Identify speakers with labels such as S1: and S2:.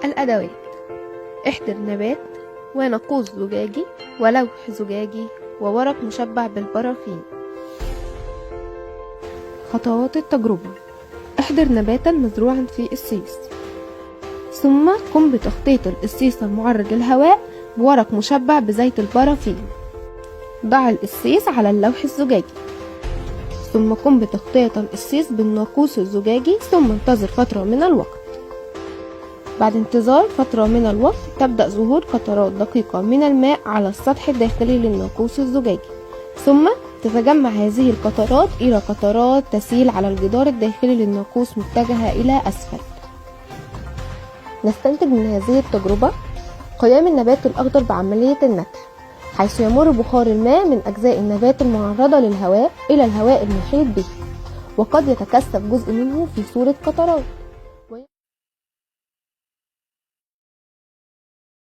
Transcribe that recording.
S1: الأدوات: احضر نبات وناقوس زجاجي ولوح زجاجي وورق مشبع بالبرافين. خطوات التجربة: احضر نباتا مزروعا في الصيص، ثم قم بتغطية القصيص المعرض للهواء بورق مشبع بزيت البرافين. ضع القصيص على اللوح الزجاجي، ثم قم بتغطية القصيص بالناقوس الزجاجي، ثم انتظر فترة من الوقت. بعد انتظار فترة من الوقت تبدأ ظهور قطرات دقيقة من الماء على السطح الداخلي للناقوس الزجاجي، ثم تتجمع هذه القطرات إلى قطرات تسيل على الجدار الداخلي للناقوس متجهة إلى أسفل. نستنتج من هذه التجربة قيام النبات الأخضر بعملية النتح، حيث يمر بخار الماء من أجزاء النبات المعرضة للهواء إلى الهواء المحيط به، وقد يتكثف جزء منه في صورة قطرات.